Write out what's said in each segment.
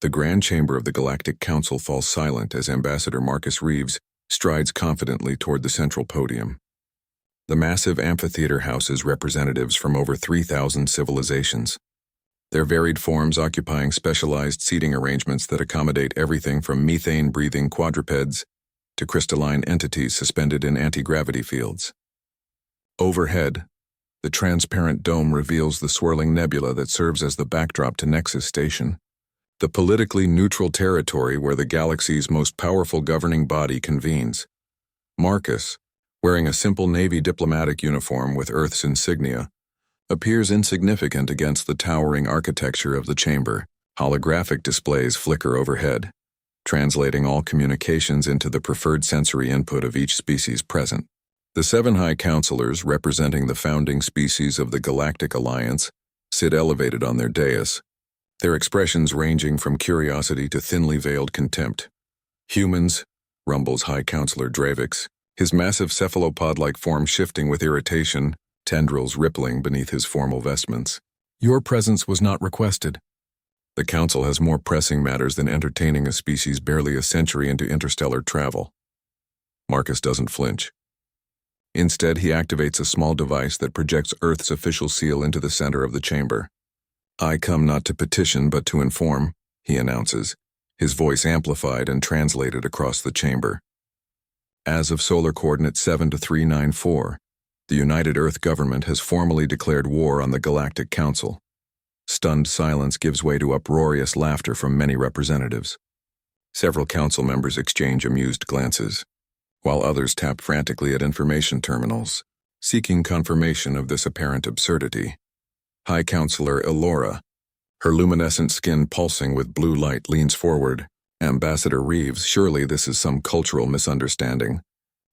The Grand Chamber of the Galactic Council falls silent as Ambassador Marcus Reeves strides confidently toward the central podium. The massive amphitheater houses representatives from over 3,000 civilizations, their varied forms occupying specialized seating arrangements that accommodate everything from methane-breathing quadrupeds to crystalline entities suspended in anti-gravity fields. Overhead, the transparent dome reveals the swirling nebula that serves as the backdrop to Nexus Station, the politically neutral territory where the galaxy's most powerful governing body convenes. Marcus, wearing a simple Navy diplomatic uniform with Earth's insignia, appears insignificant against the towering architecture of the chamber. Holographic displays flicker overhead, translating all communications into the preferred sensory input of each species present. The 7 High Counselors, representing the founding species of the Galactic Alliance, sit elevated on their dais, their expressions ranging from curiosity to thinly veiled contempt. Humans, rumbles High Counselor Dravix, his massive cephalopod-like form shifting with irritation, tendrils rippling beneath his formal vestments. Your presence was not requested. The Council has more pressing matters than entertaining a species barely a century into interstellar travel. Marcus doesn't flinch. Instead, he activates a small device that projects Earth's official seal into the center of the chamber. I come not to petition but to inform, he announces, his voice amplified and translated across the chamber. As of solar coordinate 72394, the United Earth government has formally declared war on the Galactic Council. Stunned silence gives way to uproarious laughter from many representatives. Several council members exchange amused glances, while others tap frantically at information terminals, seeking confirmation of this apparent absurdity. High Counselor Elora, her luminescent skin pulsing with blue light, leans forward. Ambassador Reeves, surely this is some cultural misunderstanding.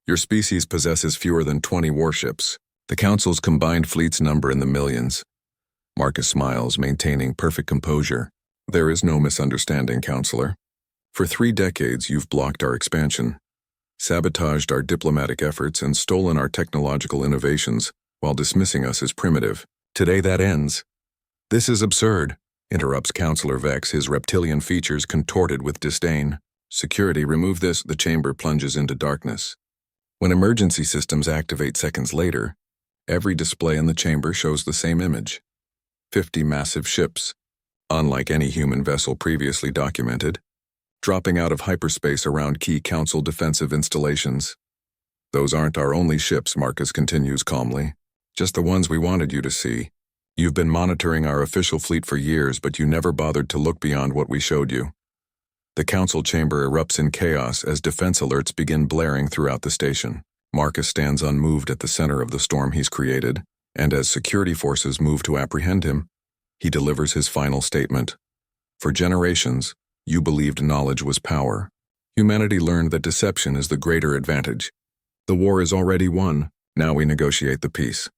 Your species possesses fewer than 20 warships. The Council's combined fleets number in the millions. Marcus smiles, maintaining perfect composure. There is no misunderstanding, Counselor. For 3 decades, you've blocked our expansion, sabotaged our diplomatic efforts, and stolen our technological innovations while dismissing us as primitive. Today that ends. This is absurd, interrupts Counselor Vex, his reptilian features contorted with disdain. Security, remove this. The chamber plunges into darkness. When emergency systems activate seconds later, every display in the chamber shows the same image. 50 massive ships, unlike any human vessel previously documented, dropping out of hyperspace around key Council defensive installations. Those aren't our only ships, Marcus continues calmly. Just the ones we wanted you to see. You've been monitoring our official fleet for years, but you never bothered to look beyond what we showed you. The Council chamber erupts in chaos as defense alerts begin blaring throughout the station. Marcus stands unmoved at the center of the storm he's created, and as security forces move to apprehend him, he delivers his final statement. For generations, you believed knowledge was power. Humanity learned that deception is the greater advantage. The war is already won. Now we negotiate the peace.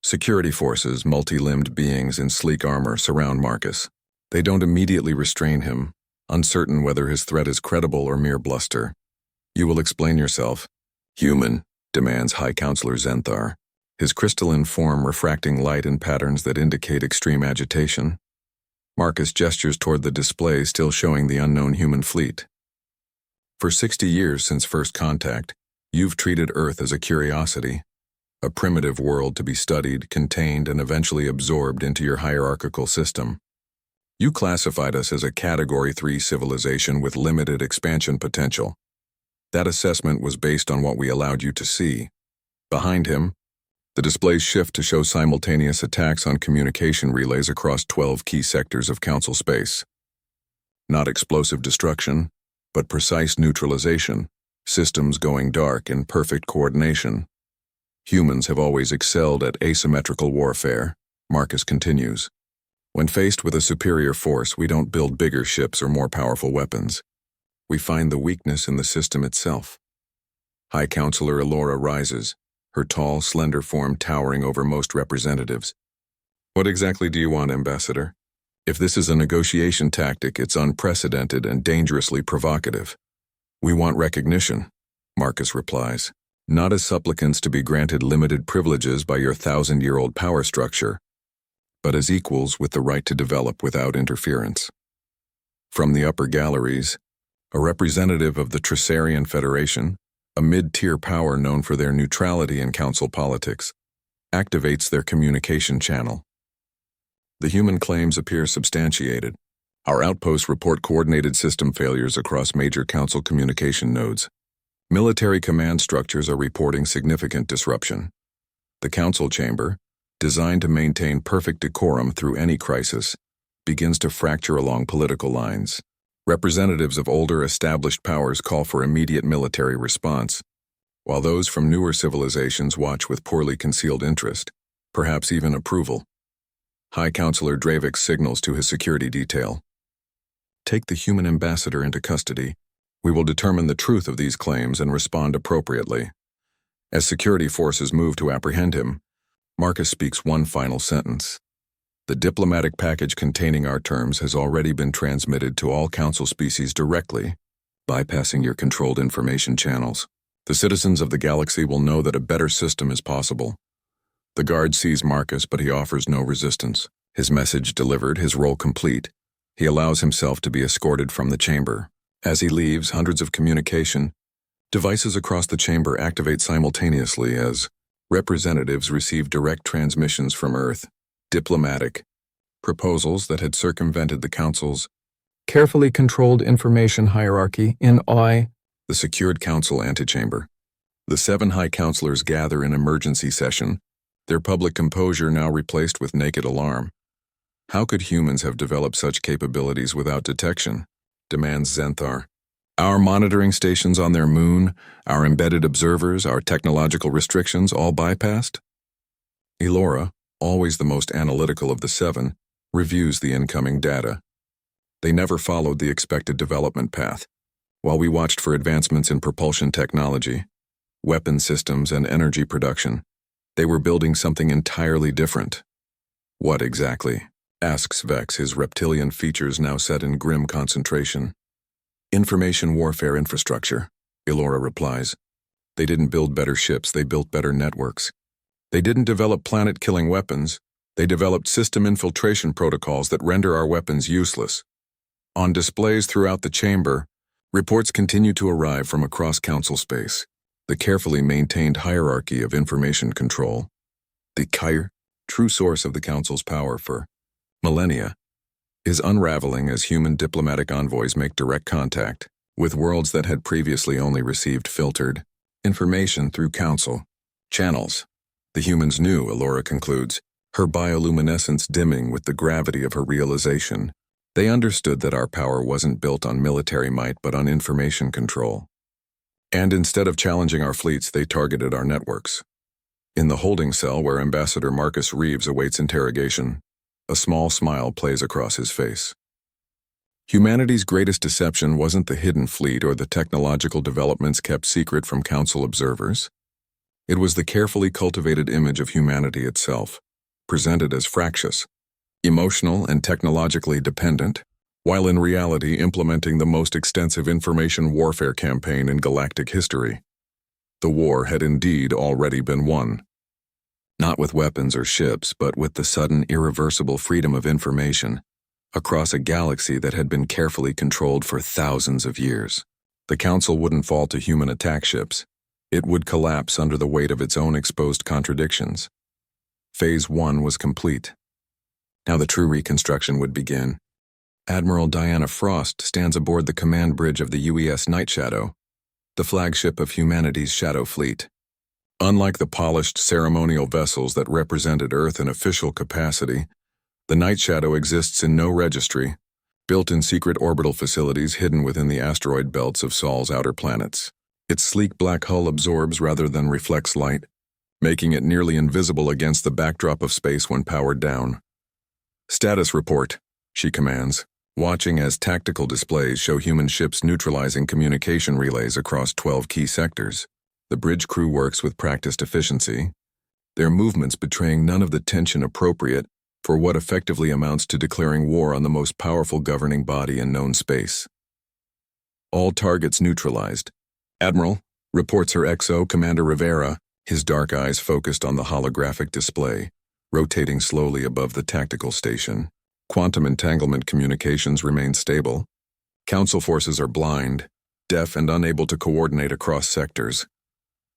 Security forces, multi-limbed beings in sleek armor, surround Marcus. They don't immediately restrain him, uncertain whether his threat is credible or mere bluster. You will explain yourself. Human, demands High Counselor Zenthar, his crystalline form refracting light in patterns that indicate extreme agitation. Marcus gestures toward the display still showing the unknown human fleet. For 60 years since first contact, you've treated Earth as a curiosity, a primitive world to be studied, contained, and eventually absorbed into your hierarchical system. You classified us as a Category 3 civilization with limited expansion potential. That assessment was based on what we allowed you to see. Behind him, the displays shift to show simultaneous attacks on communication relays across 12 key sectors of Council space. Not explosive destruction, but precise neutralization, systems going dark in perfect coordination. Humans have always excelled at asymmetrical warfare, Marcus continues. When faced with a superior force, we don't build bigger ships or more powerful weapons. We find the weakness in the system itself. High Counselor Elora rises, her tall, slender form towering over most representatives. What exactly do you want, Ambassador? If this is a negotiation tactic, it's unprecedented and dangerously provocative. We want recognition, Marcus replies. Not as supplicants to be granted limited privileges by your 1,000-year-old power structure, but as equals with the right to develop without interference. From the upper galleries, a representative of the Trisarian Federation, a mid-tier power known for their neutrality in council politics, activates their communication channel. The human claims appear substantiated. Our outposts report coordinated system failures across major council communication nodes. Military command structures are reporting significant disruption. The council chamber, designed to maintain perfect decorum through any crisis, begins to fracture along political lines. Representatives of older established powers call for immediate military response, while those from newer civilizations watch with poorly concealed interest, perhaps even approval. High Counselor Dravik signals to his security detail. Take the human ambassador into custody. We will determine the truth of these claims and respond appropriately. As security forces move to apprehend him, Marcus speaks one final sentence. The diplomatic package containing our terms has already been transmitted to all council species directly, bypassing your controlled information channels. The citizens of the galaxy will know that a better system is possible. The guard sees Marcus, but he offers no resistance. His message delivered, his role complete. He allows himself to be escorted from the chamber. As he leaves, hundreds of communication devices across the chamber activate simultaneously as representatives receive direct transmissions from Earth. Diplomatic proposals that had circumvented the council's carefully controlled information hierarchy in the secured council antechamber. The 7 high counselors gather in emergency session, their public composure now replaced with naked alarm. How could humans have developed such capabilities without detection? Demands Zenthar. Our monitoring stations on their moon, our embedded observers, our technological restrictions all bypassed? Elora, always the most analytical of the 7, reviews the incoming data. They never followed the expected development path. While we watched for advancements in propulsion technology, weapon systems, and energy production, they were building something entirely different. What exactly? Asks Vex, his reptilian features now set in grim concentration. Information warfare infrastructure, Elora replies. They didn't build better ships, they built better networks. They didn't develop planet-killing weapons, they developed system infiltration protocols that render our weapons useless. On displays throughout the chamber, reports continue to arrive from across council space. The carefully maintained hierarchy of information control, the Kyr, true source of the council's power for millennia, is unraveling as human diplomatic envoys make direct contact with worlds that had previously only received filtered information through council channels. The humans knew, Elora concludes, her bioluminescence dimming with the gravity of her realization. They understood that our power wasn't built on military might but on information control. And instead of challenging our fleets, they targeted our networks. In the holding cell where Ambassador Marcus Reeves awaits interrogation, a small smile plays across his face. Humanity's greatest deception wasn't the hidden fleet or the technological developments kept secret from council observers. It was the carefully cultivated image of humanity itself, presented as fractious, emotional and technologically dependent, while in reality implementing the most extensive information warfare campaign in galactic history. The war had indeed already been won. Not with weapons or ships, but with the sudden irreversible freedom of information across a galaxy that had been carefully controlled for thousands of years. The Council wouldn't fall to human attack ships. It would collapse under the weight of its own exposed contradictions. Phase 1 was complete. Now the true reconstruction would begin. Admiral Diana Frost stands aboard the command bridge of the UES Night Shadow, the flagship of humanity's Shadow Fleet. Unlike the polished ceremonial vessels that represented Earth in official capacity, the Night Shadow exists in no registry, built in secret orbital facilities hidden within the asteroid belts of Sol's outer planets. Its sleek black hull absorbs rather than reflects light, making it nearly invisible against the backdrop of space when powered down. Status report, she commands, watching as tactical displays show human ships neutralizing communication relays across 12 key sectors. The bridge crew works with practiced efficiency, their movements betraying none of the tension appropriate for what effectively amounts to declaring war on the most powerful governing body in known space. All targets neutralized. Admiral, reports her XO Commander Rivera, his dark eyes focused on the holographic display, rotating slowly above the tactical station. Quantum entanglement communications remain stable. Council forces are blind, deaf, and unable to coordinate across sectors.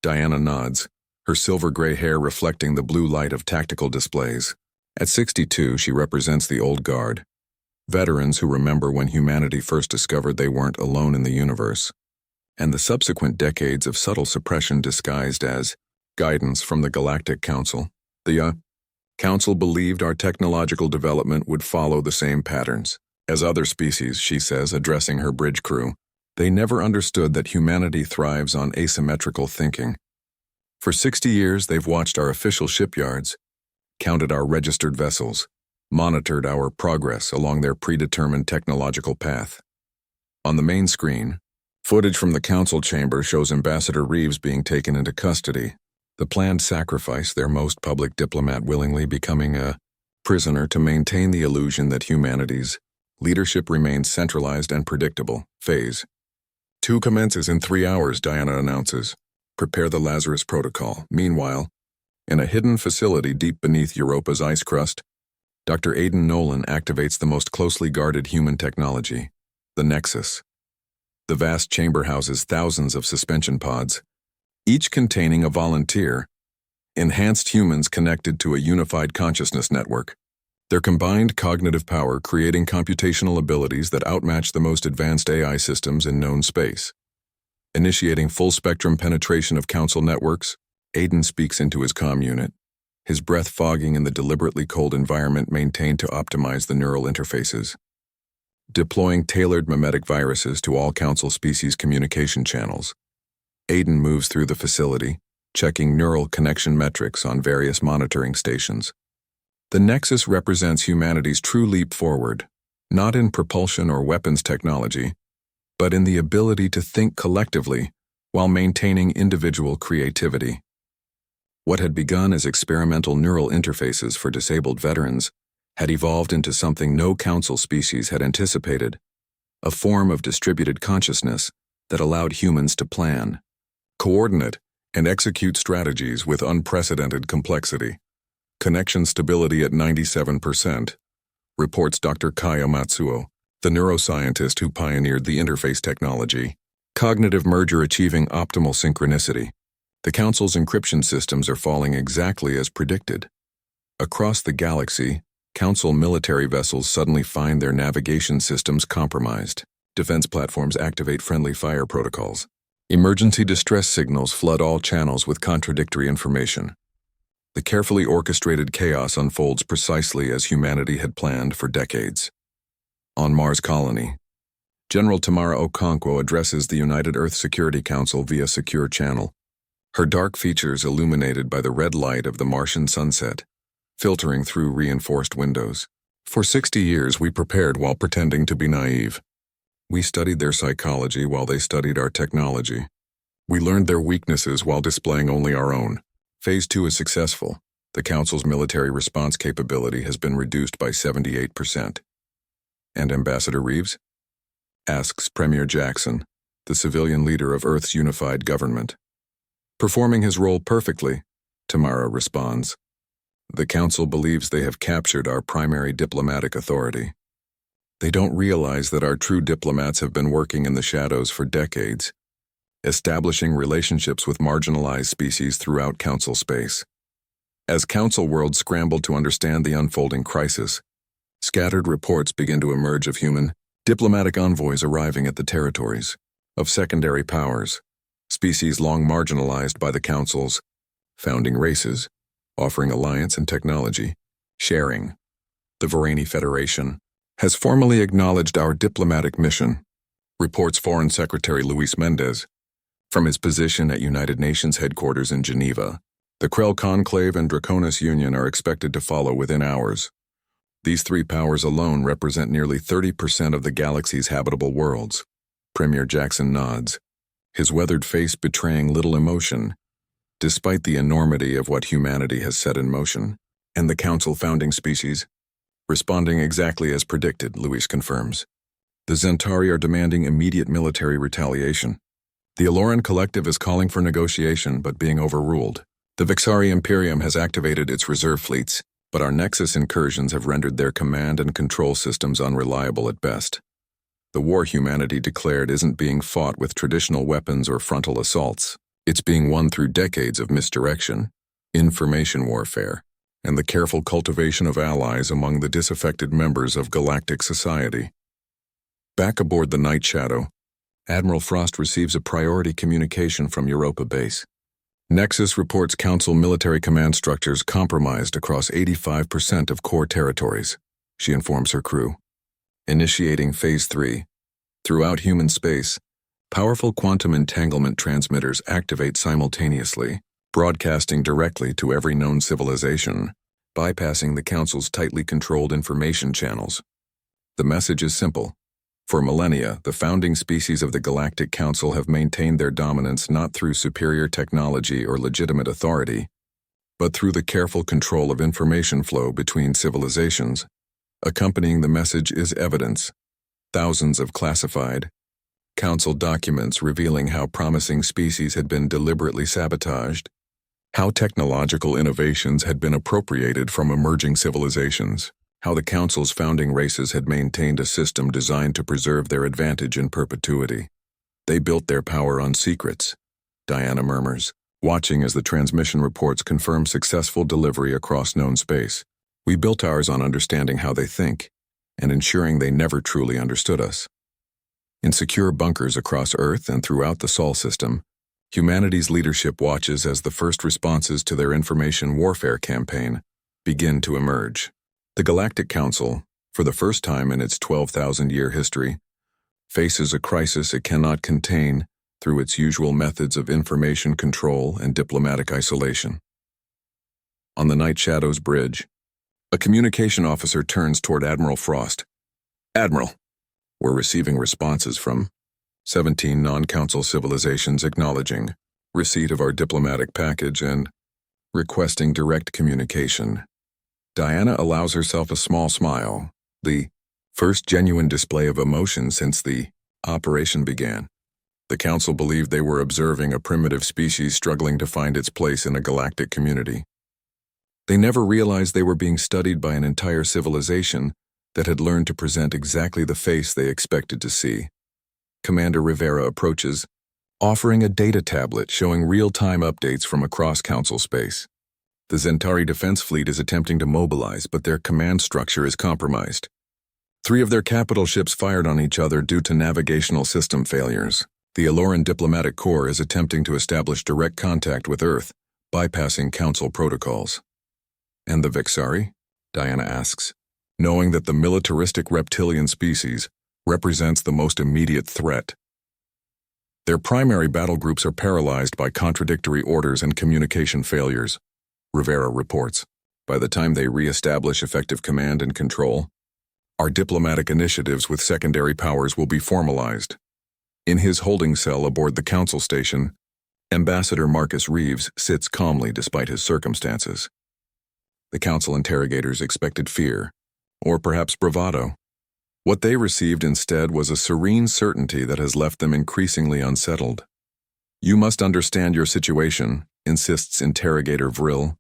Diana nods, her silver-gray hair reflecting the blue light of tactical displays. At 62, she represents the old guard, veterans who remember when humanity first discovered they weren't alone in the universe, and the subsequent decades of subtle suppression disguised as guidance from the Galactic Council. The Council believed our technological development would follow the same patterns as other species, she says, addressing her bridge crew. They never understood that humanity thrives on asymmetrical thinking. For 60 years, they've watched our official shipyards, counted our registered vessels, monitored our progress along their predetermined technological path. On the main screen, footage from the council chamber shows Ambassador Reeves being taken into custody, the planned sacrifice, their most public diplomat willingly becoming a prisoner to maintain the illusion that humanity's leadership remains centralized and predictable. Phase 2 commences in 3 hours, Diana announces. Prepare the Lazarus Protocol. Meanwhile, in a hidden facility deep beneath Europa's ice crust, Dr. Aidan Nolan activates the most closely guarded human technology, the Nexus. The vast chamber houses thousands of suspension pods, each containing a volunteer, enhanced humans connected to a unified consciousness network. Their combined cognitive power creating computational abilities that outmatch the most advanced AI systems in known space. Initiating full-spectrum penetration of council networks, Aidan speaks into his comm unit, his breath fogging in the deliberately cold environment maintained to optimize the neural interfaces. Deploying tailored mimetic viruses to all council species communication channels, Aidan moves through the facility, checking neural connection metrics on various monitoring stations. The Nexus represents humanity's true leap forward, not in propulsion or weapons technology, but in the ability to think collectively while maintaining individual creativity. What had begun as experimental neural interfaces for disabled veterans had evolved into something no council species had anticipated, a form of distributed consciousness that allowed humans to plan, coordinate, and execute strategies with unprecedented complexity. Connection stability at 97%, reports Dr. Kaya Matsuo, the neuroscientist who pioneered the interface technology. Cognitive merger achieving optimal synchronicity. The Council's encryption systems are falling exactly as predicted. Across the galaxy, Council military vessels suddenly find their navigation systems compromised. Defense platforms activate friendly fire protocols. Emergency distress signals flood all channels with contradictory information. The carefully orchestrated chaos unfolds precisely as humanity had planned for decades. On Mars colony, General Tamara Okonkwo addresses the United Earth Security Council via secure channel, her dark features illuminated by the red light of the Martian sunset, filtering through reinforced windows. For 60 years we prepared while pretending to be naive. We studied their psychology while they studied our technology. We learned their weaknesses while displaying only our own. Phase 2 is successful. The Council's military response capability has been reduced by 78%. And Ambassador Reeves? Asks Premier Jackson, the civilian leader of Earth's unified government. Performing his role perfectly, Tamara responds. The Council believes they have captured our primary diplomatic authority. They don't realize that our true diplomats have been working in the shadows for decades, establishing relationships with marginalized species throughout Council space. As Council worlds scramble to understand the unfolding crisis, scattered reports begin to emerge of human, diplomatic envoys arriving at the territories, of secondary powers, species long marginalized by the Council's founding races, offering alliance and technology, sharing. The Varani Federation has formally acknowledged our diplomatic mission, reports Foreign Secretary Luis Mendez, from his position at United Nations headquarters in Geneva. The Krell Conclave and Draconis Union are expected to follow within hours. These three powers alone represent nearly 30% of the galaxy's habitable worlds. Premier Jackson nods, his weathered face betraying little emotion, despite the enormity of what humanity has set in motion. And the Council founding species, responding exactly as predicted, Luis confirms. The Zentari are demanding immediate military retaliation. The Aloran Collective is calling for negotiation but being overruled. The Vixari Imperium has activated its reserve fleets, but our Nexus incursions have rendered their command and control systems unreliable at best. The war humanity declared isn't being fought with traditional weapons or frontal assaults. It's being won through decades of misdirection, information warfare, and the careful cultivation of allies among the disaffected members of galactic society. Back aboard the Night Shadow, Admiral Frost receives a priority communication from Europa Base. Nexus reports Council military command structures compromised across 85% of core territories. She informs her crew. Initiating Phase 3. Throughout human space, powerful quantum entanglement transmitters activate simultaneously, broadcasting directly to every known civilization, bypassing the Council's tightly controlled information channels. The message is simple. For millennia, the founding species of the Galactic Council have maintained their dominance not through superior technology or legitimate authority, but through the careful control of information flow between civilizations. Accompanying the message is evidence. Thousands of classified Council documents revealing how promising species had been deliberately sabotaged, how technological innovations had been appropriated from emerging civilizations, how the Council's founding races had maintained a system designed to preserve their advantage in perpetuity. They built their power on secrets, Diana murmurs, watching as the transmission reports confirm successful delivery across known space. We built ours on understanding how they think, and ensuring they never truly understood us. In secure bunkers across Earth and throughout the Sol system, humanity's leadership watches as the first responses to their information warfare campaign begin to emerge. The Galactic Council, for the first time in its 12,000-year history, faces a crisis it cannot contain through its usual methods of information control and diplomatic isolation. On the Night Shadow's bridge, a communication officer turns toward Admiral Frost. Admiral, we're receiving responses from 17 non-council civilizations acknowledging receipt of our diplomatic package and requesting direct communication. Diana allows herself a small smile, the first genuine display of emotion since the operation began. The Council believed they were observing a primitive species struggling to find its place in a galactic community. They never realized they were being studied by an entire civilization that had learned to present exactly the face they expected to see. Commander Rivera approaches, offering a data tablet showing real-time updates from across Council space. The Zentari Defense Fleet is attempting to mobilize, but their command structure is compromised. 3 of their capital ships fired on each other due to navigational system failures. The Aloran Diplomatic Corps is attempting to establish direct contact with Earth, bypassing Council protocols. And the Vixari? Diana asks, knowing that the militaristic reptilian species represents the most immediate threat. Their primary battle groups are paralyzed by contradictory orders and communication failures, Rivera reports. By the time they re-establish effective command and control, our diplomatic initiatives with secondary powers will be formalized. In his holding cell aboard the Council station, Ambassador Marcus Reeves sits calmly despite his circumstances. The Council interrogators expected fear, or perhaps bravado. What they received instead was a serene certainty that has left them increasingly unsettled. You must understand your situation, insists Interrogator Vril,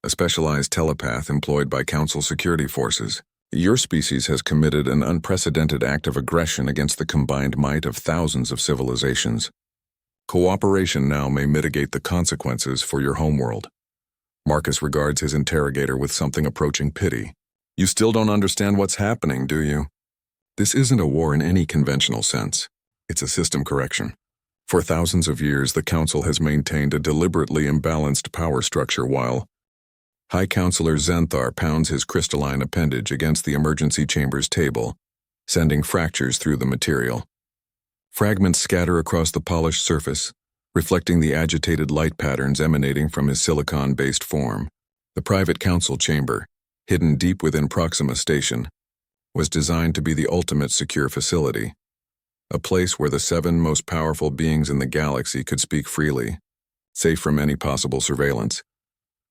a specialized telepath employed by Council security forces. Your species has committed an unprecedented act of aggression against the combined might of thousands of civilizations. Cooperation now may mitigate the consequences for your homeworld. Marcus regards his interrogator with something approaching pity. You still don't understand what's happening, do you? This isn't a war in any conventional sense. It's a system correction. For thousands of years, the Council has maintained a deliberately imbalanced power structure while High Counselor Zenthar pounds his crystalline appendage against the emergency chamber's table, sending fractures through the material. Fragments scatter across the polished surface, reflecting the agitated light patterns emanating from his silicon-based form. The private council chamber, hidden deep within Proxima Station, was designed to be the ultimate secure facility, a place where the 7 most powerful beings in the galaxy could speak freely, safe from any possible surveillance.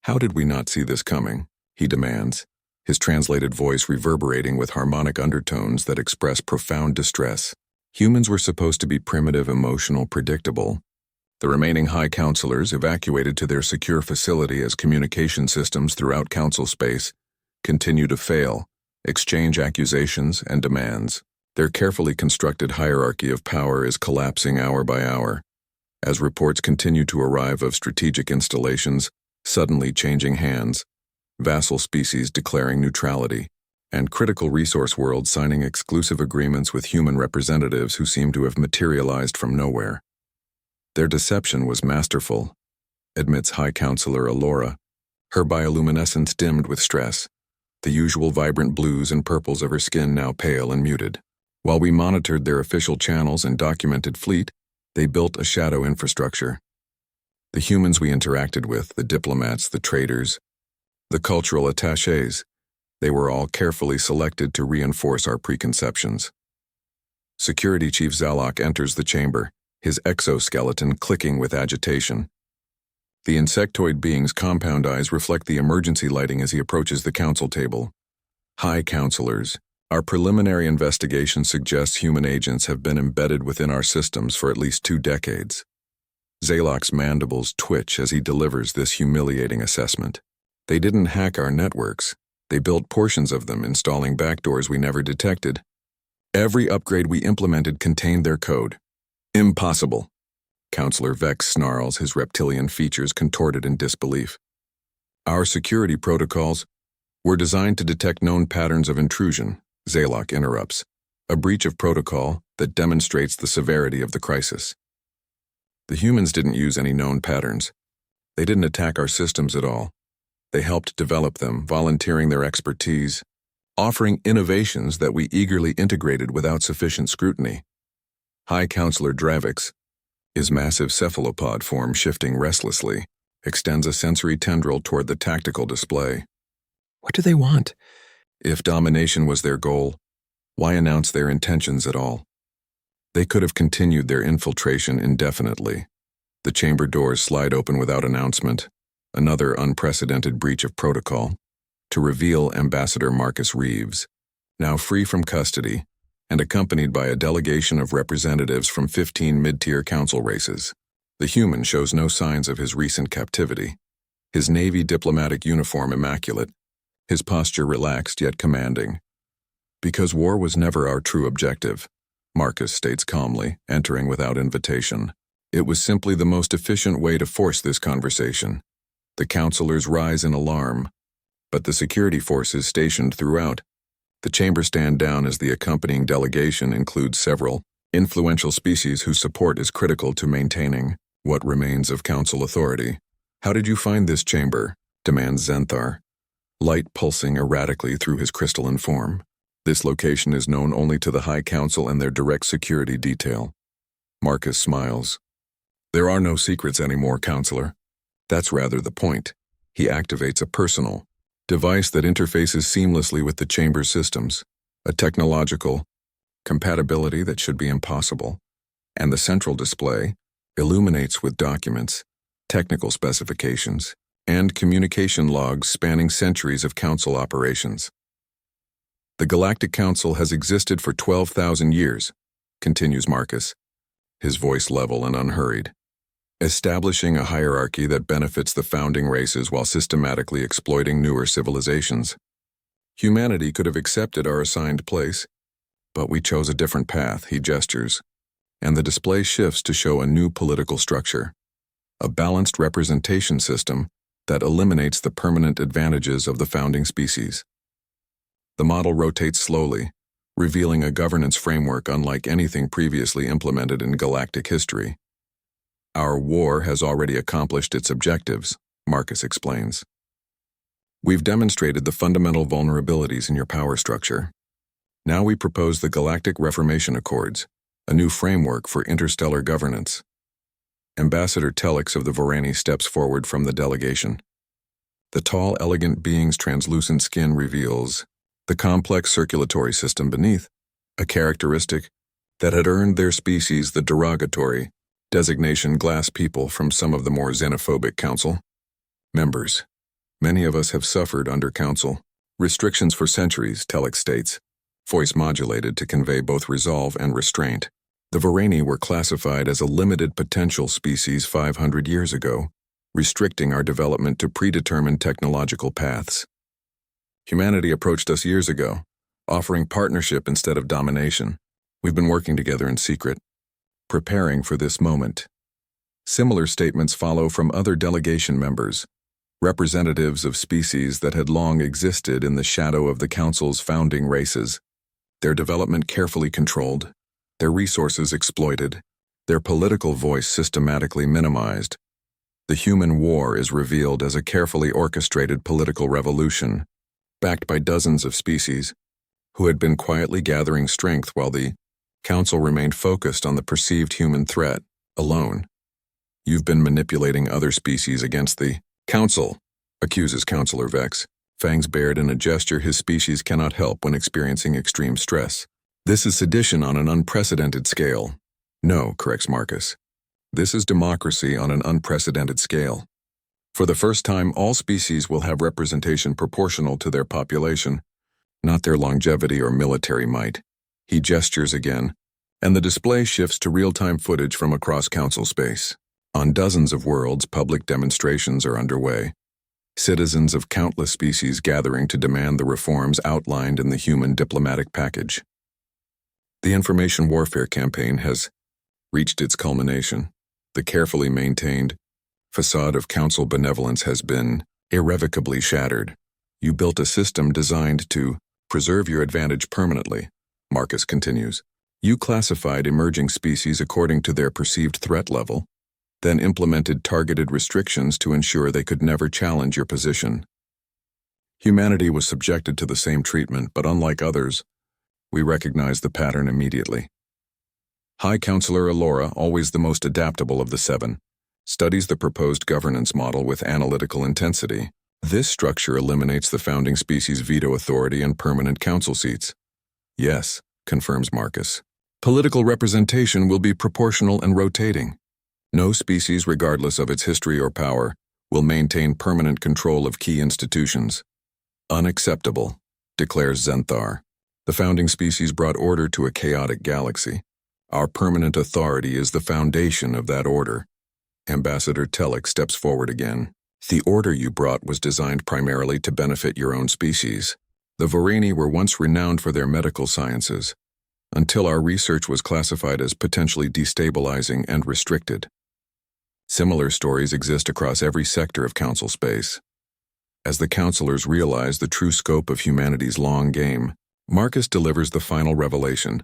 How did we not see this coming? He demands, his translated voice reverberating with harmonic undertones that express profound distress. Humans were supposed to be primitive, emotional, predictable. The remaining High Counselors, evacuated to their secure facility as communication systems throughout Council space, continue to fail, exchange accusations and demands. Their carefully constructed hierarchy of power is collapsing hour by hour, as reports continue to arrive of strategic installations suddenly changing hands, vassal species declaring neutrality, and critical resource worlds signing exclusive agreements with human representatives who seem to have materialized from nowhere. Their deception was masterful, admits High Counselor Alora, her bioluminescence dimmed with stress, the usual vibrant blues and purples of her skin now pale and muted. While we monitored their official channels and documented fleet, they built a shadow infrastructure. The humans we interacted with, the diplomats, the traders, the cultural attachés, they were all carefully selected to reinforce our preconceptions. Security Chief Zalok enters the chamber, his exoskeleton clicking with agitation. The insectoid being's compound eyes reflect the emergency lighting as he approaches the council table. High Counselors, our preliminary investigation suggests human agents have been embedded within our systems for at least 2 decades. Zalok's mandibles twitch as he delivers this humiliating assessment. They didn't hack our networks. They built portions of them, installing backdoors we never detected. Every upgrade we implemented contained their code. Impossible. Counselor Vex snarls, his reptilian features contorted in disbelief. Our security protocols were designed to detect known patterns of intrusion, Zalok interrupts, a breach of protocol that demonstrates the severity of the crisis. The humans didn't use any known patterns. They didn't attack our systems at all. They helped develop them, volunteering their expertise, offering innovations that we eagerly integrated without sufficient scrutiny. High Counselor Dravix, his massive cephalopod form shifting restlessly, extends a sensory tendril toward the tactical display. What do they want? If domination was their goal, why announce their intentions at all? They could have continued their infiltration indefinitely. The chamber doors slide open without announcement, another unprecedented breach of protocol, to reveal Ambassador Marcus Reeves, now free from custody and accompanied by a delegation of representatives from 15 mid-tier council races. The human shows no signs of his recent captivity, his Navy diplomatic uniform immaculate, his posture relaxed yet commanding. Because war was never our true objective, Marcus states calmly, entering without invitation. It was simply the most efficient way to force this conversation. The counselors rise in alarm, but the security forces stationed throughout. The chamber stand down as the accompanying delegation includes several influential species whose support is critical to maintaining what remains of council authority. How did you find this chamber? Demands Zenthar, light pulsing erratically through his crystalline form. This location is known only to the High Council and their direct security detail. Marcus smiles. There are no secrets anymore, Counselor. That's rather the point. He activates a personal device that interfaces seamlessly with the chamber's systems, a technological compatibility that should be impossible, and the central display illuminates with documents, technical specifications, and communication logs spanning centuries of council operations. The Galactic Council has existed for 12,000 years, continues Marcus, his voice level and unhurried, establishing a hierarchy that benefits the founding races while systematically exploiting newer civilizations. Humanity could have accepted our assigned place, but we chose a different path, he gestures, and the display shifts to show a new political structure, a balanced representation system that eliminates the permanent advantages of the founding species. The model rotates slowly, revealing a governance framework unlike anything previously implemented in galactic history. Our war has already accomplished its objectives, Marcus explains. We've demonstrated the fundamental vulnerabilities in your power structure. Now we propose the Galactic Reformation Accords, a new framework for interstellar governance. Ambassador Telix of the Vorani steps forward from the delegation. The tall, elegant being's translucent skin reveals the complex circulatory system beneath, a characteristic that had earned their species the derogatory designation glass people from some of the more xenophobic council members. Many of us have suffered under council restrictions for centuries, Telix states, voice modulated to convey both resolve and restraint. The Vorani were classified as a limited potential species 500 years ago, restricting our development to predetermined technological paths. Humanity approached us years ago, offering partnership instead of domination. We've been working together in secret, preparing for this moment. Similar statements follow from other delegation members, representatives of species that had long existed in the shadow of the Council's founding races, their development carefully controlled, their resources exploited, their political voice systematically minimized. The human war is revealed as a carefully orchestrated political revolution, backed by dozens of species, who had been quietly gathering strength while the Council remained focused on the perceived human threat, alone. You've been manipulating other species against the Council, accuses Councillor Vex, fangs bared in a gesture his species cannot help when experiencing extreme stress. This is sedition on an unprecedented scale. No, corrects Marcus. This is democracy on an unprecedented scale. For the first time, all species will have representation proportional to their population, not their longevity or military might. He gestures again, and the display shifts to real-time footage from across Council space. On dozens of worlds, public demonstrations are underway. Citizens of countless species gathering to demand the reforms outlined in the human diplomatic package. The information warfare campaign has reached its culmination. The carefully maintained facade of Council benevolence has been irrevocably shattered. You built a system designed to preserve your advantage permanently, Marcus continues. You classified emerging species according to their perceived threat level, then implemented targeted restrictions to ensure they could never challenge your position. Humanity was subjected to the same treatment, but unlike others, we recognized the pattern immediately. High Counselor Alora, always the most adaptable of the seven, studies the proposed governance model with analytical intensity. This structure eliminates the founding species' veto authority and permanent council seats. Yes, confirms Marcus. Political representation will be proportional and rotating. No species, regardless of its history or power, will maintain permanent control of key institutions. Unacceptable, declares Zenthar. The founding species brought order to a chaotic galaxy. Our permanent authority is the foundation of that order. Ambassador Telek steps forward again. The order you brought was designed primarily to benefit your own species. The Vorani were once renowned for their medical sciences, until our research was classified as potentially destabilizing and restricted. Similar stories exist across every sector of Council space. As the counselors realize the true scope of humanity's long game, Marcus delivers the final revelation.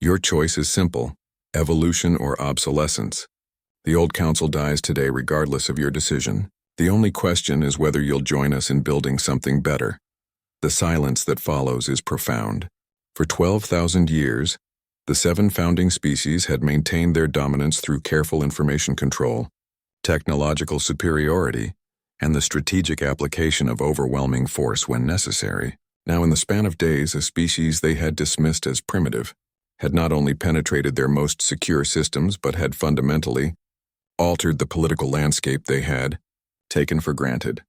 Your choice is simple: evolution or obsolescence. The old council dies today regardless of your decision. The only question is whether you'll join us in building something better. The silence that follows is profound. For 12,000 years, the seven founding species had maintained their dominance through careful information control, technological superiority, and the strategic application of overwhelming force when necessary. Now, in the span of days, a species they had dismissed as primitive had not only penetrated their most secure systems but had fundamentally altered the political landscape they had taken for granted.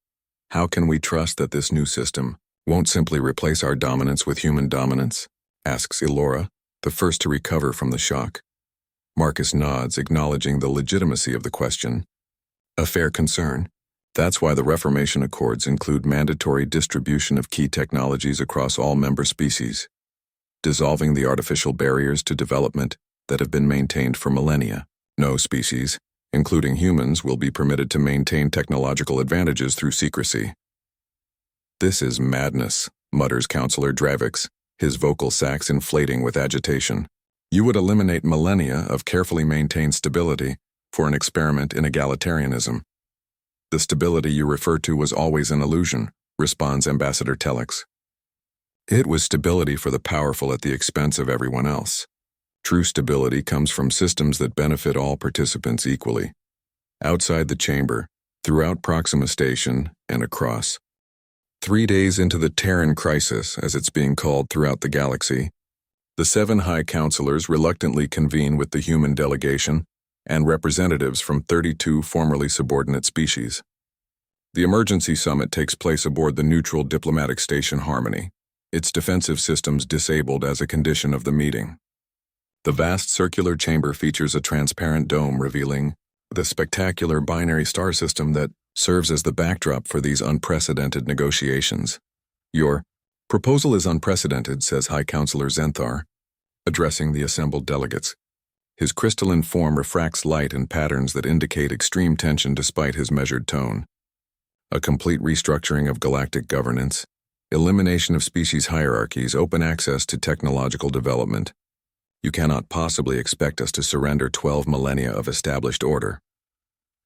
How can we trust that this new system won't simply replace our dominance with human dominance? Asks Elora, the first to recover from the shock. Marcus nods, acknowledging the legitimacy of the question. A fair concern. That's why the Reformation Accords include mandatory distribution of key technologies across all member species, dissolving the artificial barriers to development that have been maintained for millennia. No species, including humans, will be permitted to maintain technological advantages through secrecy. This is madness, mutters Counselor Dravix, his vocal sacs inflating with agitation. You would eliminate millennia of carefully maintained stability for an experiment in egalitarianism. The stability you refer to was always an illusion, responds Ambassador Telex. It was stability for the powerful at the expense of everyone else. True stability comes from systems that benefit all participants equally. Outside the chamber, throughout Proxima Station, and across. 3 days into the Terran Crisis, as it's being called throughout the galaxy, the 7 High Counselors reluctantly convene with the human delegation and representatives from 32 formerly subordinate species. The emergency summit takes place aboard the neutral diplomatic station Harmony, its defensive systems disabled as a condition of the meeting. The vast circular chamber features a transparent dome revealing the spectacular binary star system that serves as the backdrop for these unprecedented negotiations. Your proposal is unprecedented, says High Counselor Zenthar. addressing the assembled delegates. His crystalline form refracts light in patterns that indicate extreme tension despite his measured tone. A complete restructuring of galactic governance, elimination of species hierarchies, open access to technological development. You cannot possibly expect us to surrender 12 millennia of established order.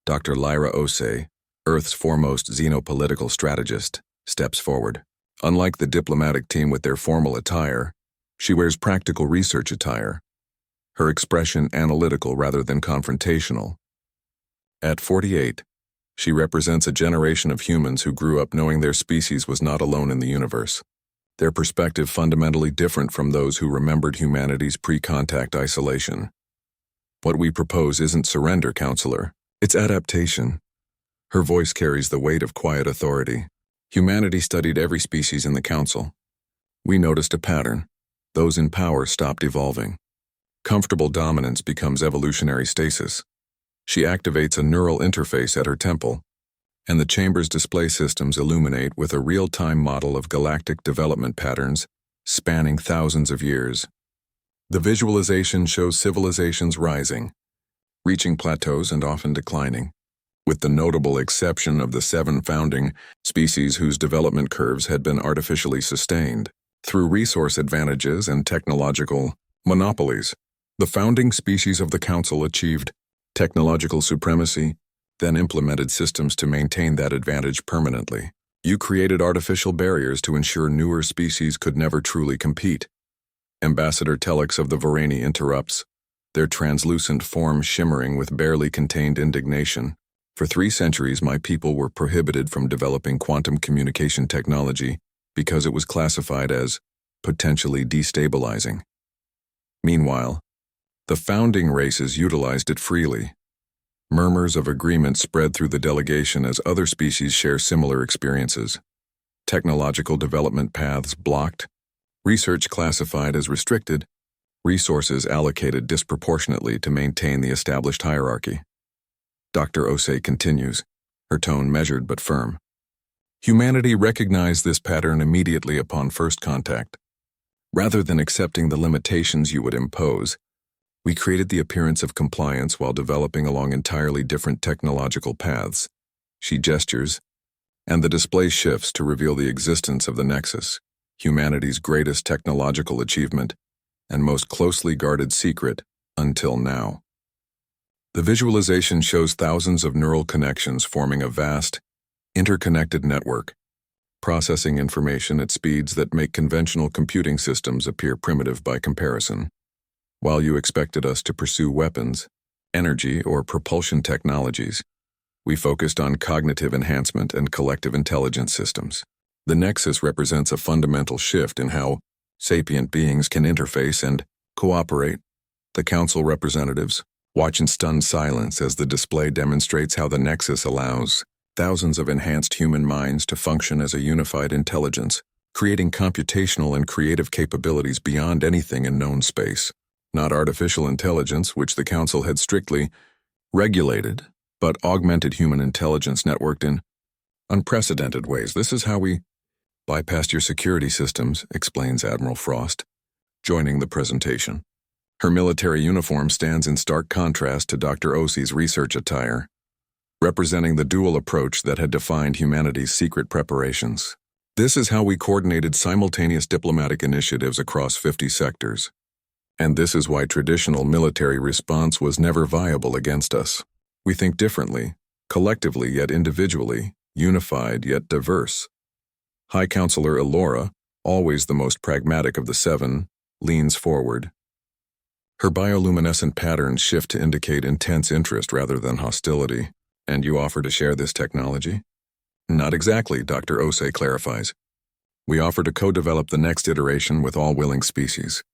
Dr. Lyra Osei, Earth's foremost xenopolitical strategist, steps forward. Unlike the diplomatic team with their formal attire, she wears practical research attire, her expression analytical rather than confrontational. At 48, she represents a generation of humans who grew up knowing their species was not alone in the universe. Their perspective fundamentally different from those who remembered humanity's pre-contact isolation. What we propose isn't surrender, counselor. It's adaptation. Her voice carries the weight of quiet authority. Humanity studied every species in the Council. We noticed a pattern. Those in power stopped evolving. Comfortable dominance becomes evolutionary stasis. She activates a neural interface at her temple, and the chamber's display systems illuminate with a real-time model of galactic development patterns spanning thousands of years. The visualization shows civilizations rising, reaching plateaus and often declining, with the notable exception of the 7 founding species whose development curves had been artificially sustained through resource advantages and technological monopolies. The founding species of the Council achieved technological supremacy, then implemented systems to maintain that advantage permanently. You created artificial barriers to ensure newer species could never truly compete. Ambassador Telex of the Varani interrupts, their translucent form shimmering with barely contained indignation. For 3 centuries, my people were prohibited from developing quantum communication technology because it was classified as potentially destabilizing. Meanwhile, the founding races utilized it freely. Murmurs of agreement spread through the delegation as other species share similar experiences. Technological development paths blocked, research classified as restricted, resources allocated disproportionately to maintain the established hierarchy. Dr. Osei continues, her tone measured but firm. Humanity recognized this pattern immediately upon first contact. Rather than accepting the limitations you would impose, we created the appearance of compliance while developing along entirely different technological paths. She gestures, and the display shifts to reveal the existence of the Nexus, humanity's greatest technological achievement and most closely guarded secret until now. The visualization shows thousands of neural connections forming a vast, interconnected network, processing information at speeds that make conventional computing systems appear primitive by comparison. While you expected us to pursue weapons, energy, or propulsion technologies, we focused on cognitive enhancement and collective intelligence systems. The Nexus represents a fundamental shift in how sapient beings can interface and cooperate. The Council representatives watch in stunned silence as the display demonstrates how the Nexus allows thousands of enhanced human minds to function as a unified intelligence, creating computational and creative capabilities beyond anything in known space. Not artificial intelligence, which the Council had strictly regulated, but augmented human intelligence networked in unprecedented ways. This is how we bypassed your security systems, explains Admiral Frost, joining the presentation. Her military uniform stands in stark contrast to Dr. Osei's research attire, representing the dual approach that had defined humanity's secret preparations. This is how we coordinated simultaneous diplomatic initiatives across 50 sectors. And this is why traditional military response was never viable against us. We think differently, collectively yet individually, unified yet diverse. High Counselor Elora, always the most pragmatic of the 7, leans forward. Her bioluminescent patterns shift to indicate intense interest rather than hostility. And you offer to share this technology? Not exactly, Dr. Osei clarifies. We offer to co-develop the next iteration with all willing species.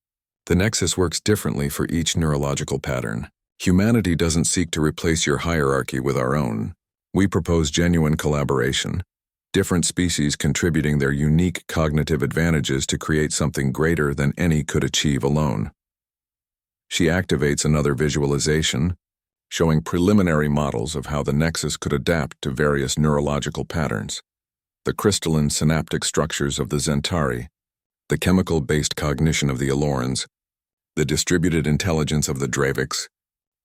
The Nexus works differently for each neurological pattern. Humanity doesn't seek to replace your hierarchy with our own. We propose genuine collaboration, different species contributing their unique cognitive advantages to create something greater than any could achieve alone. She activates another visualization, showing preliminary models of how the Nexus could adapt to various neurological patterns. The crystalline synaptic structures of the Zentari, the chemical-based cognition of the Elorans, the distributed intelligence of the Dravix,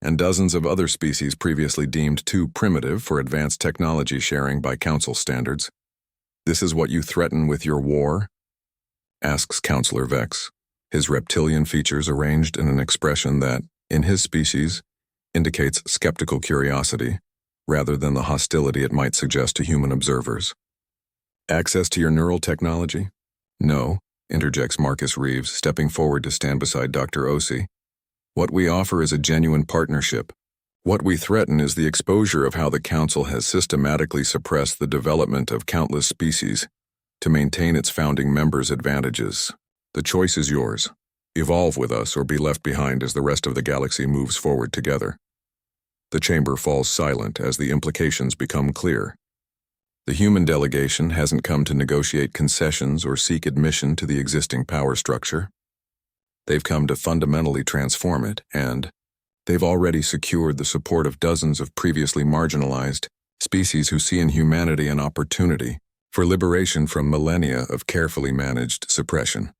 and dozens of other species previously deemed too primitive for advanced technology sharing by Council standards. This is what you threaten with your war? Asks Counselor Vex, his reptilian features arranged in an expression that, in his species, indicates skeptical curiosity, rather than the hostility it might suggest to human observers. Access to your neural technology? No, interjects Marcus Reeves, stepping forward to stand beside Dr. Osi. What we offer is a genuine partnership. What we threaten is the exposure of how the Council has systematically suppressed the development of countless species to maintain its founding members' advantages. The choice is yours. Evolve with us or be left behind as the rest of the galaxy moves forward together. The chamber falls silent as the implications become clear. The human delegation hasn't come to negotiate concessions or seek admission to the existing power structure. They've come to fundamentally transform it, and they've already secured the support of dozens of previously marginalized species who see in humanity an opportunity for liberation from millennia of carefully managed suppression.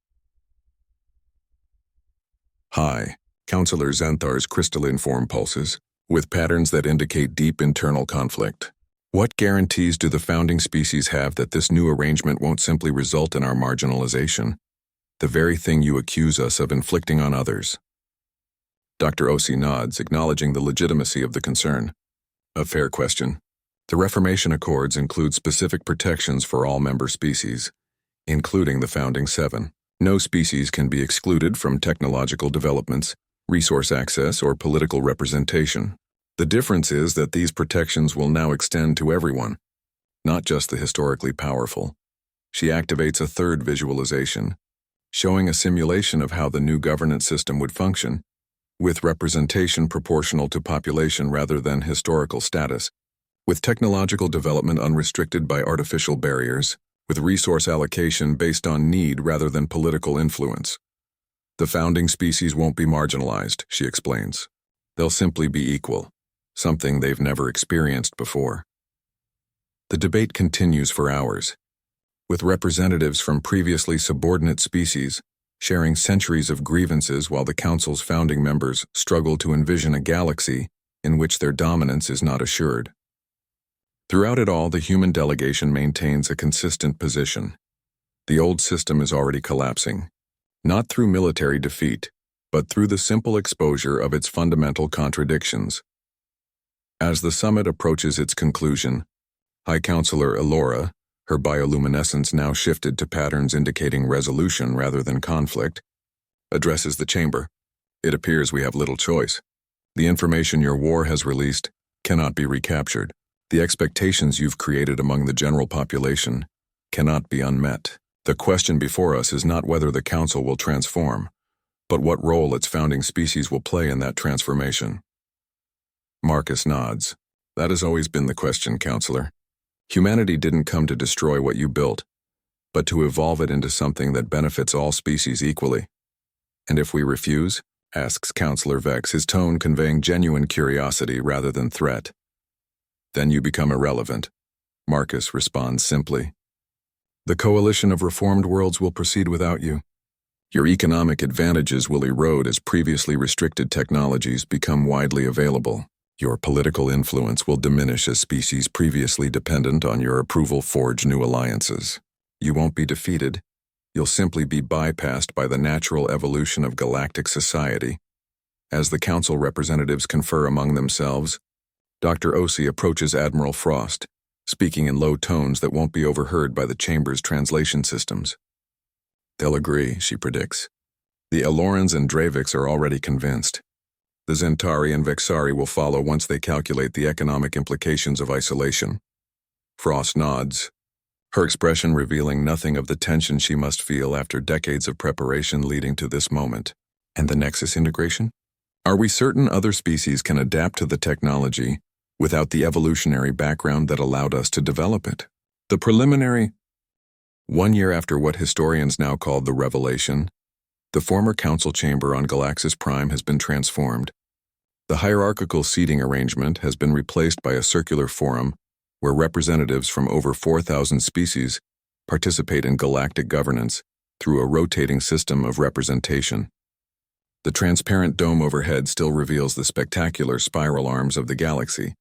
Hi, Counselor Xanthar's crystalline form pulses, with patterns that indicate deep internal conflict. What guarantees do the founding species have that this new arrangement won't simply result in our marginalization, the very thing you accuse us of inflicting on others? Dr. Osi nods, acknowledging the legitimacy of the concern. A fair question. The Reformation Accords include specific protections for all member species, including the founding 7. No species can be excluded from technological developments, resource access, or political representation. The difference is that these protections will now extend to everyone, not just the historically powerful. She activates a third visualization, showing a simulation of how the new governance system would function, with representation proportional to population rather than historical status, with technological development unrestricted by artificial barriers, with resource allocation based on need rather than political influence. The founding species won't be marginalized, she explains. They'll simply be equal, something they've never experienced before. The debate continues for hours, with representatives from previously subordinate species sharing centuries of grievances while the Council's founding members struggle to envision a galaxy in which their dominance is not assured. Throughout it all, the human delegation maintains a consistent position. The old system is already collapsing, not through military defeat, but through the simple exposure of its fundamental contradictions. As the summit approaches its conclusion, High Counselor Elora, her bioluminescence now shifted to patterns indicating resolution rather than conflict, addresses the chamber. It appears we have little choice. The information your war has released cannot be recaptured. The expectations you've created among the general population cannot be unmet. The question before us is not whether the Council will transform, but what role its founding species will play in that transformation. Marcus nods. That has always been the question, Counselor. Humanity didn't come to destroy what you built, but to evolve it into something that benefits all species equally. And if we refuse? Asks Counselor Vex, his tone conveying genuine curiosity rather than threat. Then you become irrelevant. Marcus responds simply. The coalition of reformed worlds will proceed without you. Your economic advantages will erode as previously restricted technologies become widely available. Your political influence will diminish as species previously dependent on your approval forge new alliances. You won't be defeated. You'll simply be bypassed by the natural evolution of galactic society. As the Council representatives confer among themselves, Dr. Osi approaches Admiral Frost, speaking in low tones that won't be overheard by the Chamber's translation systems. They'll agree, she predicts. The Elorans and Dravix are already convinced. The Zentari and Vexari will follow once they calculate the economic implications of isolation. Frost nods, her expression revealing nothing of the tension she must feel after decades of preparation leading to this moment. And the Nexus integration? Are we certain other species can adapt to the technology without the evolutionary background that allowed us to develop it? The preliminary 1 year after what historians now call the Revelation, the former council chamber on Galaxis Prime has been transformed. The hierarchical seating arrangement has been replaced by a circular forum where representatives from over 4,000 species participate in galactic governance through a rotating system of representation. The transparent dome overhead still reveals the spectacular spiral arms of the galaxy,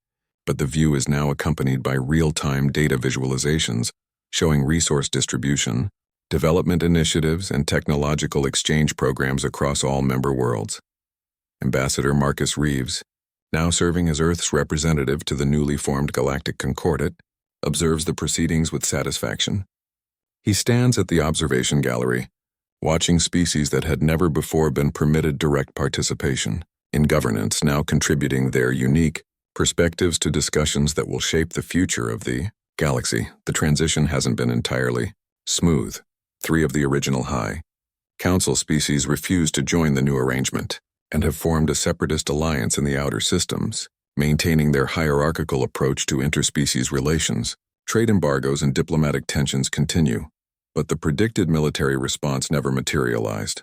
but the view is now accompanied by real-time data visualizations showing resource distribution, development initiatives, and technological exchange programs across all member worlds. Ambassador Marcus Reeves, now serving as Earth's representative to the newly formed Galactic Concordat, observes the proceedings with satisfaction. He stands at the observation gallery, watching species that had never before been permitted direct participation in governance now contributing their unique perspectives to discussions that will shape the future of the galaxy. The transition hasn't been entirely smooth. 3 of the original High Council species refused to join the new arrangement and have formed a separatist alliance in the outer systems, maintaining their hierarchical approach to interspecies relations. Trade embargoes and diplomatic tensions continue, but the predicted military response never materialized.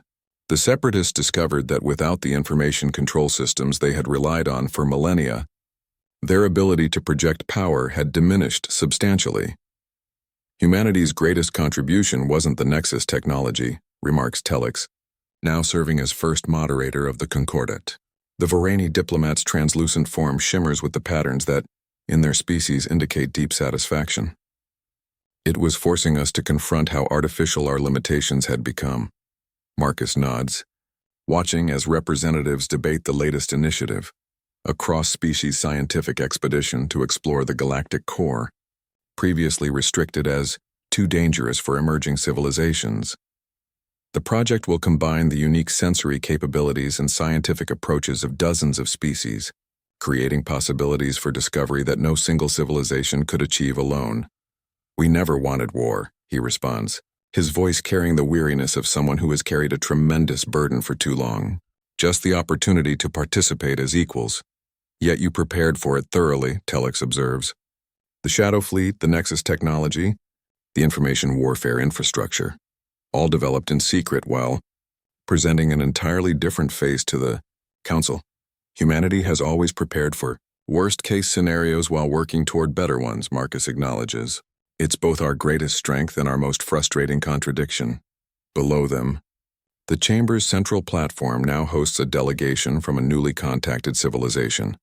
The separatists discovered that without the information control systems they had relied on for millennia, their ability to project power had diminished substantially. Humanity's greatest contribution wasn't the Nexus technology, remarks Telex, now serving as first moderator of the Concordat. The Varani diplomat's translucent form shimmers with the patterns that, in their species, indicate deep satisfaction. It was forcing us to confront how artificial our limitations had become. Marcus nods, watching as representatives debate the latest initiative, a cross-species scientific expedition to explore the galactic core, previously restricted as too dangerous for emerging civilizations. The project will combine the unique sensory capabilities and scientific approaches of dozens of species, creating possibilities for discovery that no single civilization could achieve alone. "We never wanted war," he responds, his voice carrying the weariness of someone who has carried a tremendous burden for too long. "Just the opportunity to participate as equals. Yet you prepared for it thoroughly," Telex observes. The Shadow Fleet, the Nexus technology, the information warfare infrastructure, all developed in secret while presenting an entirely different face to the Council. Humanity has always prepared for worst-case scenarios while working toward better ones, Marcus acknowledges. It's both our greatest strength and our most frustrating contradiction. Below them, the Chamber's central platform now hosts a delegation from a newly contacted civilization,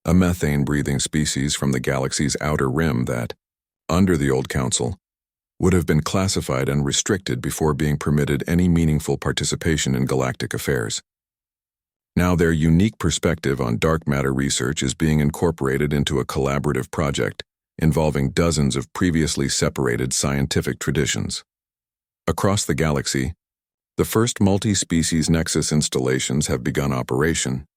a methane-breathing species from the galaxy's outer rim that, under the old Council, would have been classified and restricted before being permitted any meaningful participation in galactic affairs. Now their unique perspective on dark matter research is being incorporated into a collaborative project involving dozens of previously separated scientific traditions. Across the galaxy, the first multi-species Nexus installations have begun operation,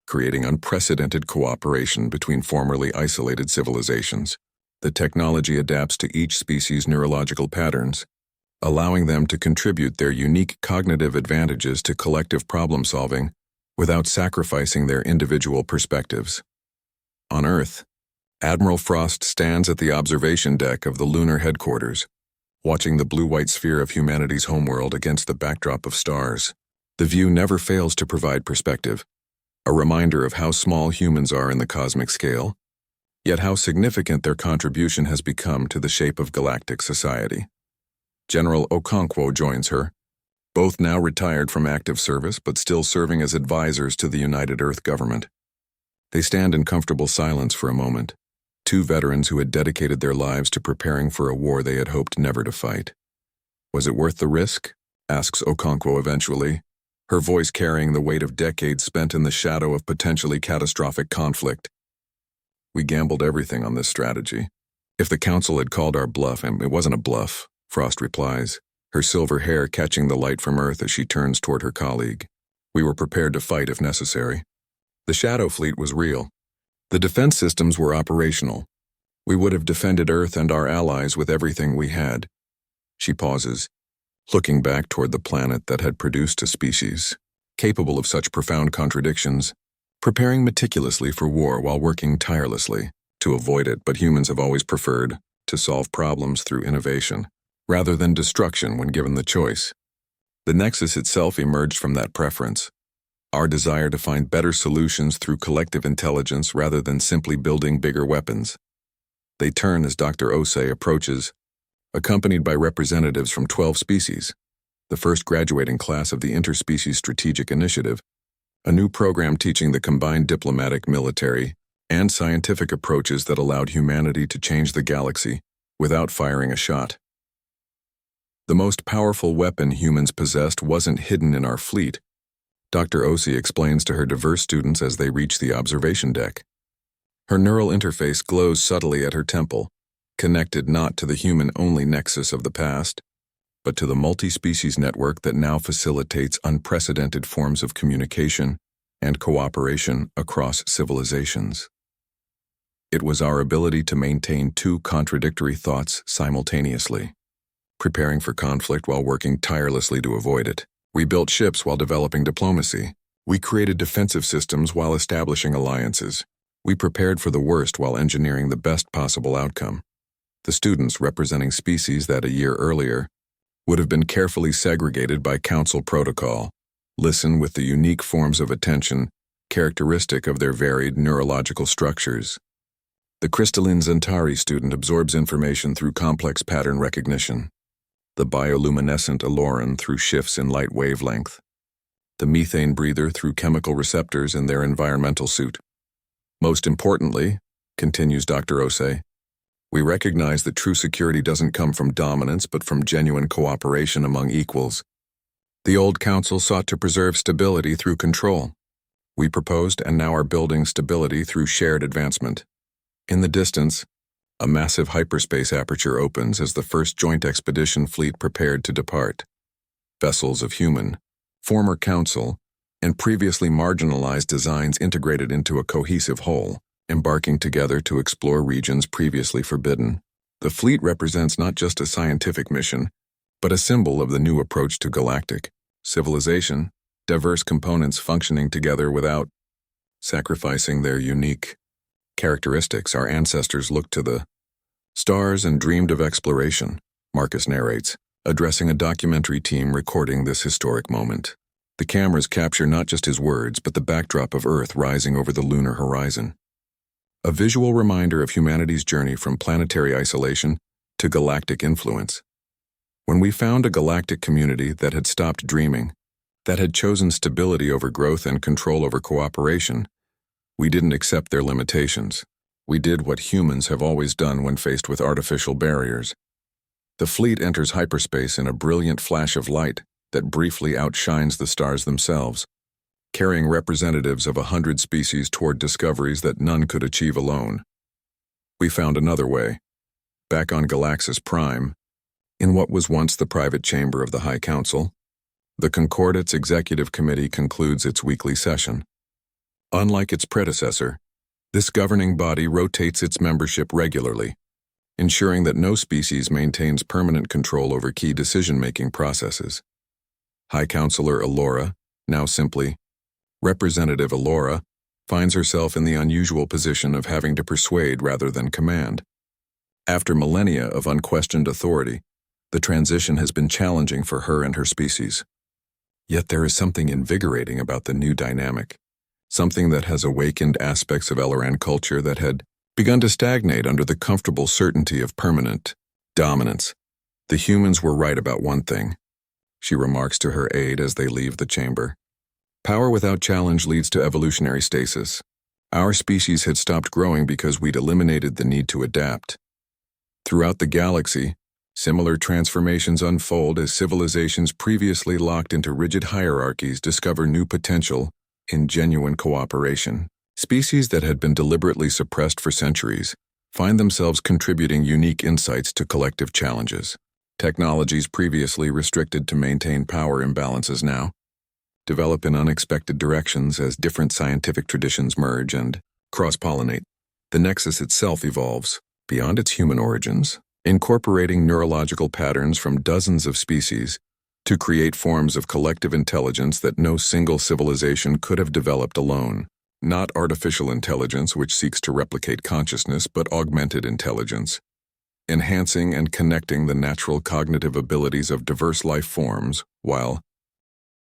creating unprecedented cooperation between formerly isolated civilizations. The technology adapts to each species' neurological patterns, allowing them to contribute their unique cognitive advantages to collective problem-solving without sacrificing their individual perspectives. On Earth, Admiral Frost stands at the observation deck of the lunar headquarters, watching the blue-white sphere of humanity's homeworld against the backdrop of stars. The view never fails to provide perspective, a reminder of how small humans are in the cosmic scale, yet how significant their contribution has become to the shape of galactic society. General Okonkwo joins her, both now retired from active service but still serving as advisors to the United Earth government. They stand in comfortable silence for a moment, 2 veterans who had dedicated their lives to preparing for a war they had hoped never to fight. "Was it worth the risk?" asks Okonkwo eventually, her voice carrying the weight of decades spent in the shadow of potentially catastrophic conflict. "We gambled everything on this strategy. If the Council had called our bluff, and it wasn't a bluff," Frost replies, her silver hair catching the light from Earth as she turns toward her colleague. "We were prepared to fight if necessary. The Shadow Fleet was real. The defense systems were operational. We would have defended Earth and our allies with everything we had." She pauses, looking back toward the planet that had produced a species capable of such profound contradictions, preparing meticulously for war while working tirelessly to avoid it, but humans have always preferred to solve problems through innovation, rather than destruction when given the choice. The Nexus itself emerged from that preference, our desire to find better solutions through collective intelligence rather than simply building bigger weapons. They turn as Dr. Osei approaches, accompanied by representatives from 12 species, the first graduating class of the Interspecies Strategic Initiative, a new program teaching the combined diplomatic, military, and scientific approaches that allowed humanity to change the galaxy without firing a shot. The most powerful weapon humans possessed wasn't hidden in our fleet, Dr. Osi explains to her diverse students as they reach the observation deck. Her neural interface glows subtly at her temple, connected not to the human-only nexus of the past, but to the multi-species network that now facilitates unprecedented forms of communication and cooperation across civilizations. It was our ability to maintain two contradictory thoughts simultaneously, preparing for conflict while working tirelessly to avoid it. We built ships while developing diplomacy. We created defensive systems while establishing alliances. We prepared for the worst while engineering the best possible outcome. The students representing species that a year earlier would have been carefully segregated by council protocol, listen with the unique forms of attention characteristic of their varied neurological structures. The crystalline Zentari student absorbs information through complex pattern recognition, the bioluminescent Aloran through shifts in light wavelength, the methane breather through chemical receptors in their environmental suit. Most importantly, continues Dr. Ose, we recognize that true security doesn't come from dominance but from genuine cooperation among equals. The old council sought to preserve stability through control. We proposed and now are building stability through shared advancement. In the distance, a massive hyperspace aperture opens as the first joint expedition fleet prepared to depart. Vessels of human, former council, and previously marginalized designs integrated into a cohesive whole, embarking together to explore regions previously forbidden. The fleet represents not just a scientific mission, but a symbol of the new approach to galactic civilization, diverse components functioning together without sacrificing their unique characteristics. Our ancestors looked to the stars and dreamed of exploration, Marcus narrates, addressing a documentary team recording this historic moment. The cameras capture not just his words, but the backdrop of Earth rising over the lunar horizon. A visual reminder of humanity's journey from planetary isolation to galactic influence. When we found a galactic community that had stopped dreaming, that had chosen stability over growth and control over cooperation, we didn't accept their limitations. We did what humans have always done when faced with artificial barriers. The fleet enters hyperspace in a brilliant flash of light that briefly outshines the stars themselves, carrying representatives of 100 species toward discoveries that none could achieve alone. We found another way. Back on Galaxis Prime, in what was once the private chamber of the High Council, the Concordate's Executive Committee concludes its weekly session. Unlike its predecessor, this governing body rotates its membership regularly, ensuring that no species maintains permanent control over key decision-making processes. High Counselor Alora, now simply Representative Alora, finds herself in the unusual position of having to persuade rather than command. After millennia of unquestioned authority, the transition has been challenging for her and her species. Yet there is something invigorating about the new dynamic, something that has awakened aspects of Elloran culture that had begun to stagnate under the comfortable certainty of permanent dominance. The humans were right about one thing, she remarks to her aide as they leave the chamber. Power without challenge leads to evolutionary stasis. Our species had stopped growing because we'd eliminated the need to adapt. Throughout the galaxy, similar transformations unfold as civilizations previously locked into rigid hierarchies discover new potential in genuine cooperation. Species that had been deliberately suppressed for centuries find themselves contributing unique insights to collective challenges. Technologies previously restricted to maintain power imbalances now develop in unexpected directions as different scientific traditions merge and cross-pollinate. The nexus itself evolves beyond its human origins, incorporating neurological patterns from dozens of species to create forms of collective intelligence that no single civilization could have developed alone. Not artificial intelligence which seeks to replicate consciousness, but augmented intelligence, enhancing and connecting the natural cognitive abilities of diverse life forms while